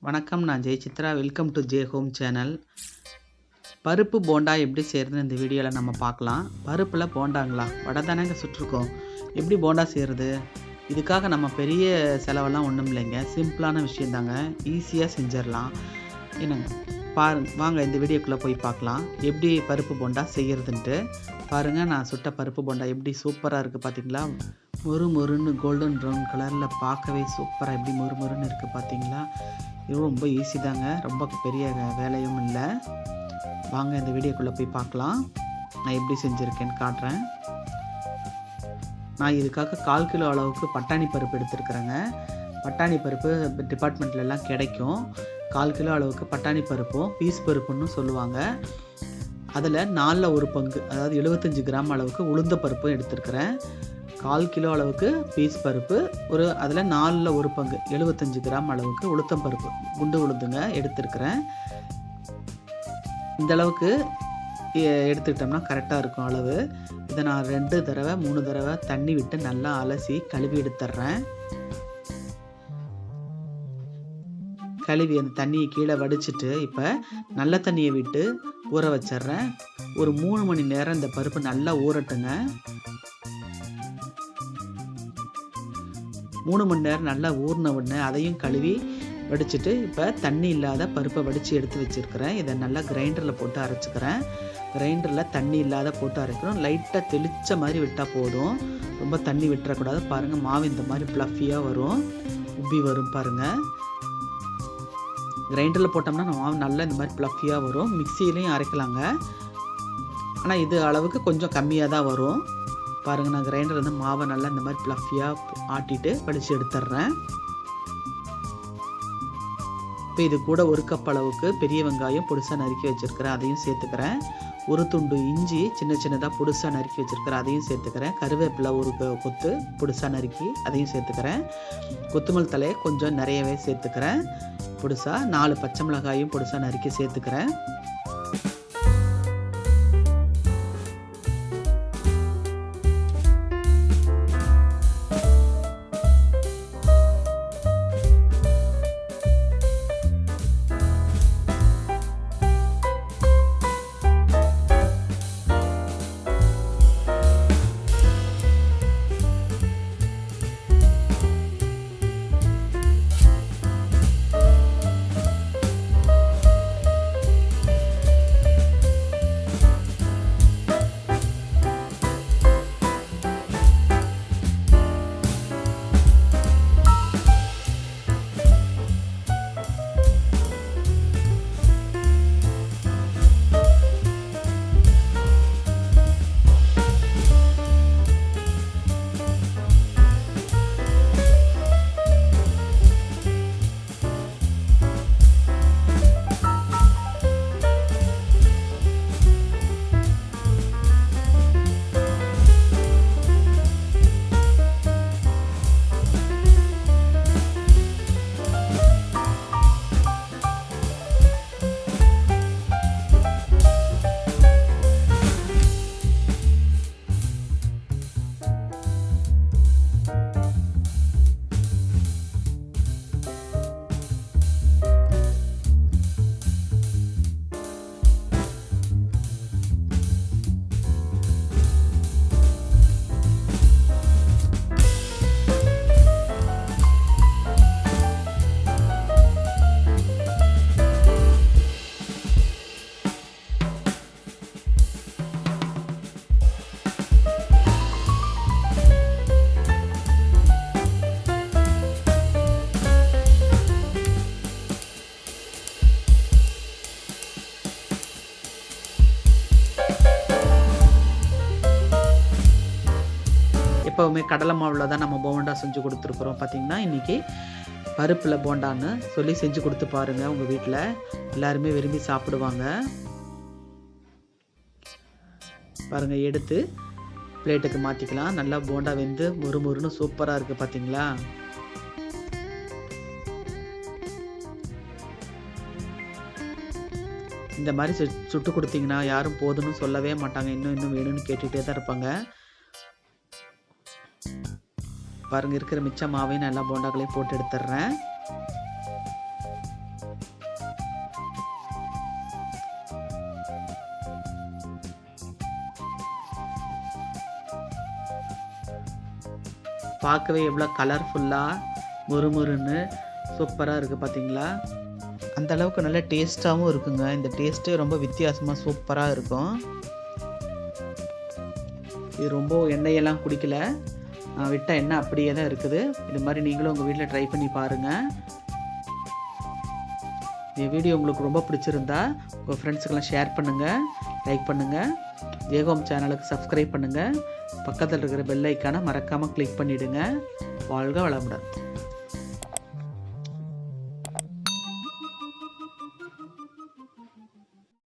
வணக்கம், நான் Jayachitra. Welcome to J home channel. பருப்பு போண்டா எப்படி செய்கிறதுன்னு இந்த வீடியோவில் நம்ம பார்க்கலாம். பருப்பில் போண்டாங்களா, வடை தானேங்க சுட்டிருக்கோம். எப்படி போண்டா செய்கிறது? இதுக்காக நம்ம பெரிய செலவெல்லாம் ஒன்றும் இல்லைங்க. சிம்பிளான விஷயந்தாங்க, ஈஸியாக செஞ்சிடலாம். என்னங்க வாங்க இந்த வீடியோக்குள்ளே போய் பார்க்கலாம் எப்படி பருப்பு போண்டா செய்கிறதுன்ட்டு. பாருங்கள், நான் சுட்ட பருப்பு போண்டா எப்படி சூப்பராக இருக்குது பார்த்தீங்களா? மொறுன்னு கோல்டன் ப்ரௌன் கலரில் பார்க்கவே சூப்பராக எப்படி மொறுன்னு இருக்குது பார்த்தீங்களா? இது ரொம்ப ஈஸி தாங்க, ரொம்ப பெரிய வேலையும் இல்லை. வாங்க இந்த வீடியோக்குள்ளே போய் பார்க்கலாம். நான் எப்படி செஞ்சுருக்கேன்னு காட்டுறேன். நான் இதுக்காக 1/4 கிலோ அளவுக்கு பட்டாணி பருப்பு எடுத்துருக்குறேங்க. பட்டாணி பருப்பு டிபார்ட்மெண்ட்லலாம் கிடைக்கும். 1/4 கிலோ அளவுக்கு பட்டாணி பருப்பும் பீஸ் பருப்புன்னு சொல்லுவாங்க. அதில் 4ல் 1 பங்கு, அதாவது 75 கிராம் அளவுக்கு உளுந்த பருப்பும் எடுத்துருக்கிறேன். 1/4 கிலோ அளவுக்கு பீஸ் பருப்பு, அதில் 4ல் 1 பங்கு 75 கிராம் அளவுக்கு உளுத்தம் பருப்பு, குண்டு உளுந்துங்க எடுத்துருக்கிறேன். இந்த அளவுக்கு எடுத்துக்கிட்டோம்னா கரெக்டாக இருக்கும் அளவு. இதை நான் 2 தடவை 3 தடவை தண்ணி விட்டு நல்லா அலசி கழுவி எடுத்துட்றேன். கழுவி அந்த தண்ணியை கீழே வடிச்சிட்டு இப்போ நல்ல தண்ணியை விட்டு ஊற வச்சிட்றேன். ஒரு 3 மணி நேரம் இந்த பருப்பு நல்லா ஊறட்டுங்க. 3 மணி நேரம் நல்லா ஊறின உடனே அதையும் கழுவி வடிச்சிட்டு இப்போ தண்ணி இல்லாத பருப்பை வடித்து எடுத்து வச்சுருக்கிறேன். இதை நல்லா கிரைண்டரில் போட்டு அரைச்சிக்கிறேன். கிரைண்டரில் தண்ணி இல்லாத போட்டு அரைக்கணும். லைட்டாக தெளித்த மாதிரி விட்டால் போதும், ரொம்ப தண்ணி விட்டுறக்கூடாது. பாருங்கள், மாவு இந்த மாதிரி ப்ளஃபியாக வரும், உப்பி வரும் பாருங்கள். கிரைண்டரில் போட்டோம்னா மாவு நல்லா இந்த மாதிரி ப்ளஃபியாக வரும். மிக்சியிலையும் அரைக்கலாங்க, ஆனால் இது அளவுக்கு கொஞ்சம் கம்மியாக தான் வரும். பாருங்கள், நான் கிரைண்டர் வந்து மாவை நல்லா இந்த மாதிரி ப்ளஃபியாக ஆட்டிட்டு வடித்து எடுத்துட்றேன். இப்போ இது கூட 1 கப் அளவுக்கு பெரிய வெங்காயம் பொடிசாக நறுக்கி வச்சுருக்கிறேன், அதையும் சேர்த்துக்கிறேன். 1 துண்டு இஞ்சி சின்னதாக பொடிசாக நறுக்கி வச்சுருக்கிறேன், அதையும் சேர்த்துக்கிறேன். கருவேப்பிலை 1 கொத்து பொடிசாக நறுக்கி அதையும் சேர்த்துக்கிறேன். கொத்தமல்லி தலையை கொஞ்சம் நிறையவே சேர்த்துக்கிறேன் பொடிசாக. 4 பச்சை மிளகாயும் பொடிசாக நறுக்கி சேர்த்துக்கிறேன். எப்போவுமே கடலை மாவில் தான் நம்ம போண்டா செஞ்சு கொடுத்துருக்குறோம். பார்த்திங்கன்னா இன்றைக்கி பருப்பில் போண்டான்னு சொல்லி செஞ்சு கொடுத்து பாருங்கள். உங்கள் வீட்டில் எல்லாருமே விரும்பி சாப்பிடுவாங்க. பாருங்கள், எடுத்து பிளேட்டுக்கு மாற்றிக்கலாம். நல்லா போண்டா வெந்து மொறுன்னு சூப்பராக இருக்குது பார்த்திங்களா? இந்த மாதிரி சுட்டு கொடுத்தீங்கன்னா யாரும் போதுன்னு சொல்லவே மாட்டாங்க, இன்னும் வேணும்னு கேட்டுகிட்டே தான் இருப்பாங்க. பாருங்கள், இருக்கிற மிச்ச மாவையும் நல்லா போண்டாக்களையும் போட்டு எடுத்துடுறேன். பார்க்கவே எவ்வளோ கலர்ஃபுல்லாக முறுமுறுன்னு சூப்பராக இருக்குது பார்த்தீங்களா. அந்த அளவுக்கு நல்ல டேஸ்ட்டாகவும் இருக்குங்க. இந்த டேஸ்ட்டே ரொம்ப வித்தியாசமாக சூப்பராக இருக்கும். இது ரொம்ப எண்ணெயெல்லாம் குடிக்கல, விட்ட எண்ணெய் அப்படியே தான் இருக்குது. இது மாதிரி நீங்களும் உங்கள் வீட்டில் ட்ரை பண்ணி பாருங்கள். இந்த வீடியோ உங்களுக்கு ரொம்ப பிடிச்சிருந்தா உங்கள் ஃப்ரெண்ட்ஸுக்கெல்லாம் ஷேர் பண்ணுங்கள், லைக் பண்ணுங்கள், ஜெயஹோம் சேனலுக்கு சப்ஸ்கிரைப் பண்ணுங்கள். பக்கத்தில் இருக்கிற பெல் ஐக்கானை மறக்காமல் கிளிக் பண்ணிவிடுங்க. வாழ்க வளமுடன்.